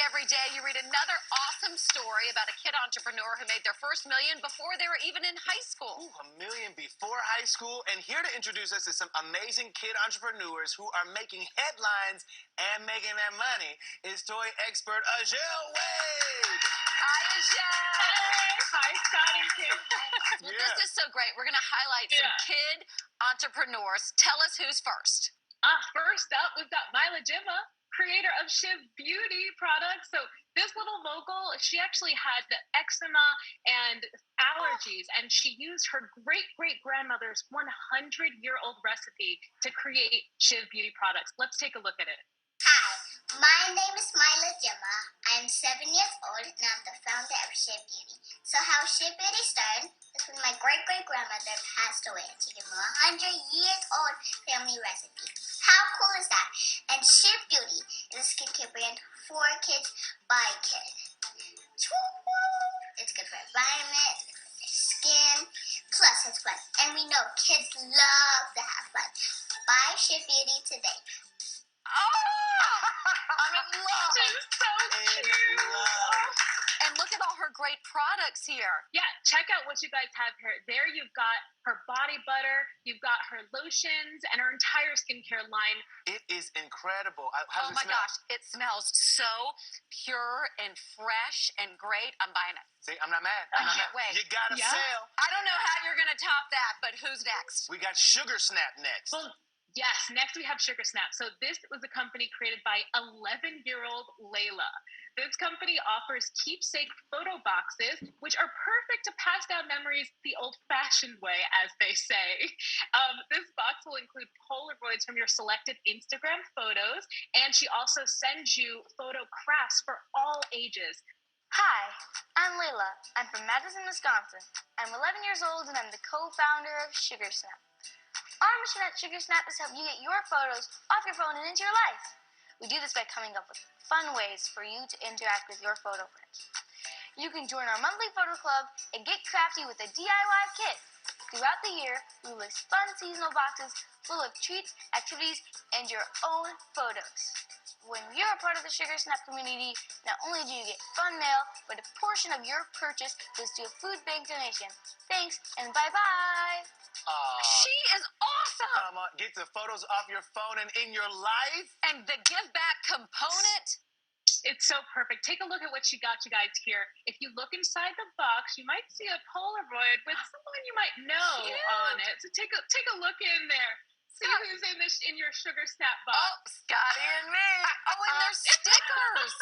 every day, you read another awesome story about a kid entrepreneur who made their first million before they were even in high school. Ooh, $1 million before high school. And here to introduce us to some amazing kid entrepreneurs who are making headlines and making that money is toy expert Ajel Wade. Hi, Ajel. Hey. Hi, Scott and Kim. Well, this is so great. We're going to highlight some kid entrepreneurs. Tell us who's first. First up, we've got Mila Jimma, creator of Shiv Beauty products. So this little mogul, she actually had eczema and allergies, and she used her great-great-grandmother's 100-year-old recipe to create Shiv Beauty products. Let's take a look at it. Hi, my name is Mila Jimma. I'm 7 years old, and I'm the founder of Shiv Beauty. So how Shiv Beauty started is when my great-great-grandmother passed away, and she gave me a 100-year-old family recipe. How cool is that? And Shiv Beauty is a skincare brand for kids by kids. It's good for environment, it's good for their skin, plus it's fun. And we know kids love to have fun. Buy Shiv Beauty today. I'm in love. She's so cute. And look at all her great products here. Yeah, check out what you guys have here. There you've got her body butter, you've got her lotions, and her entire skincare line. It is incredible. How does it smell? Gosh, it smells so pure and fresh and great. I'm buying it. See, I'm not mad. I can't wait. You gotta sell. I don't know how you're going to top that, but who's next? We got Sugar Snap next. Well, yes, next we have Sugar Snap. So this was a company created by 11-year-old Layla. This company offers keepsake photo boxes, which are perfect to pass down memories the old-fashioned way, as they say. This box will include Polaroids from your selected Instagram photos, and she also sends you photo crafts for all ages. Hi, I'm Layla. I'm from Madison, Wisconsin. I'm 11 years old, and I'm the co-founder of Sugar Snap. Our mission at Sugar Snap is to help you get your photos off your phone and into your life. We do this by coming up with fun ways for you to interact with your photo friends. You can join our monthly photo club and get crafty with a DIY kit. Throughout the year, we release fun seasonal boxes full of treats, activities, and your own photos. When you're a part of the Sugar Snap community, not only do you get fun mail, but a portion of your purchase goes to a food bank donation. Thanks, and bye-bye. She is awesome. Get the photos off your phone and in your life. And the give back component. It's so perfect. Take a look at what she got you guys here. If you look inside the box, you might see a Polaroid with someone you might know on it. So take a look in there. See who's in your Sugar Snap box. Oh, Scotty and me. And there's stickers.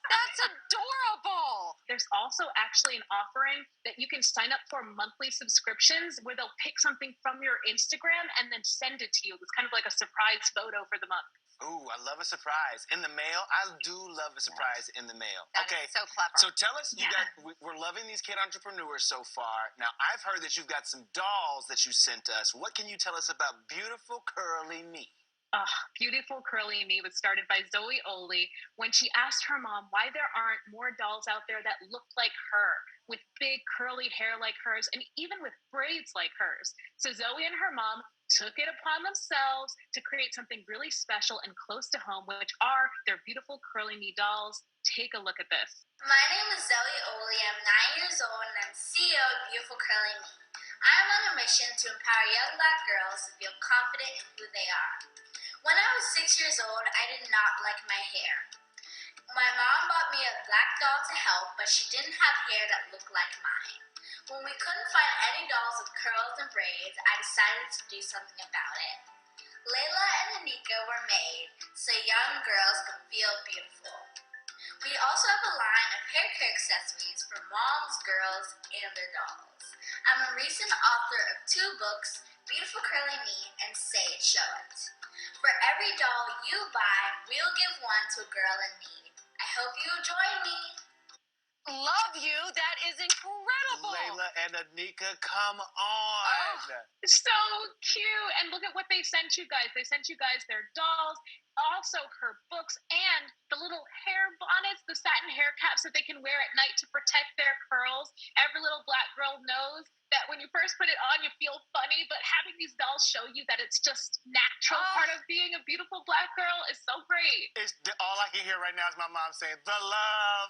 That's adorable. There's also actually an offering that you can sign up for monthly subscriptions where they'll pick something from your Instagram and then send it to you. It's kind of like a surprise photo for the month. Ooh, I love a surprise in the mail. I do love a surprise in the mail. That is so clever. So tell us, we're loving these kid entrepreneurs so far. Now, I've heard that you've got some dolls that you sent us. What can you tell us about Beautiful Curly Me? Beautiful Curly Me was started by Zoe Oli when she asked her mom why there aren't more dolls out there that look like her, with big curly hair like hers, and even with braids like hers. So Zoe and her mom took it upon themselves to create something really special and close to home, which are their Beautiful Curly Me dolls. Take a look at this. My name is Zoe Oli. I'm 9 years old, and I'm CEO of Beautiful Curly Me. I'm on a mission to empower young Black girls to feel confident in who they are. When I was 6 years old, I did not like my hair. My mom bought me a black doll to help, but she didn't have hair that looked like mine. When we couldn't find any dolls with curls and braids, I decided to do something about it. Layla and Anika were made so young girls could feel beautiful. We also have a line of hair care accessories for moms, girls, and their dolls. I'm a recent author of 2 books, Beautiful Curly Me and Say It, Show It. For every doll you buy, we'll give one to a girl in need. I hope you'll join me. Love you. That is incredible. Layla and Anika, come on. So cute. And look at what they sent you guys. They sent you guys their dolls, also her books, and the little hair bonnets, the satin hair caps that they can wear at night to protect their curls. Every little Black girl knows that when when you first put it on, you feel funny, but having these dolls show you that it's just natural part of being a beautiful Black girl is so great. All I can hear right now is my mom saying, the love,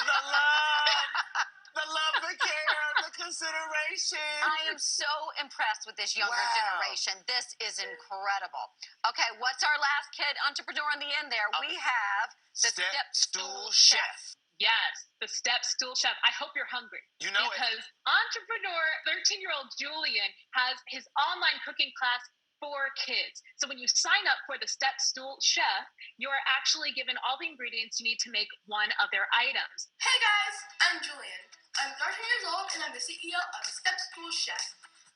the love. The love, the care, the consideration. I am so impressed with this younger generation. This is incredible. Okay, what's our last kid entrepreneur in the end there? We have the Step Stool Chef. Yes, the Step Stool Chef. I hope you're hungry. You know because entrepreneur, 13-year-old Julian has his online cooking class for kids. So when you sign up for the Step Stool Chef, you're actually given all the ingredients you need to make one of their items. Hey guys, I'm Julian. I'm 13 years old and I'm the CEO of Step Stool Chef.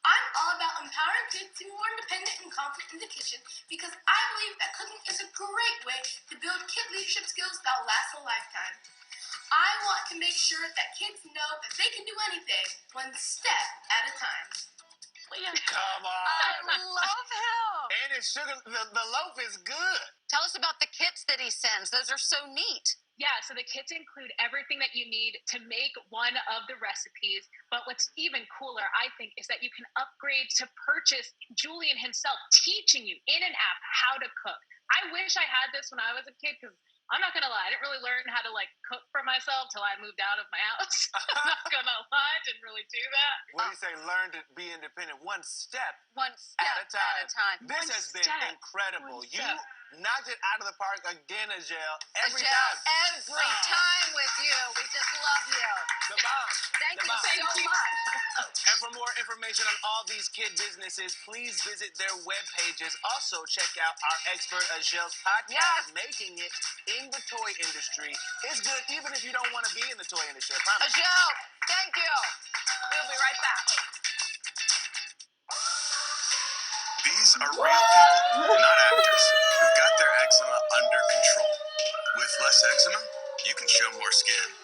I'm all about empowering kids to be more independent and confident in the kitchen because I believe that cooking is a great way to build kid leadership skills that will last a lifetime. I want to make sure that kids know that they can do anything one step at a time. Come on. I love him. And it's sugar. The loaf is good. Tell us about the kits that he sends. Those are so neat. Yeah, so the kits include everything that you need to make one of the recipes. But what's even cooler, I think, is that you can upgrade to purchase Julian himself teaching you in an app how to cook. I wish I had this when I was a kid because I'm not going to lie, I didn't really learn how to cook for myself till I moved out of my house. I'm not going to lie, I didn't really do that. What do you say? Learn to be independent one step at a time. This has been incredible. You knocked it out of the park again, Agel. Every Agel, time. Every time with you. We just love you. The bomb. Thank you bomb. so much. And for more information on all these kid businesses, please visit their web pages. Also, check out our expert Agel's podcast, Making It in the Toy Industry. It's good even if you don't want to be in the toy industry. I promise. Agel, thank you. We'll be right back. These are real people, not actors, who've got their eczema under control. With less eczema, you can show more skin.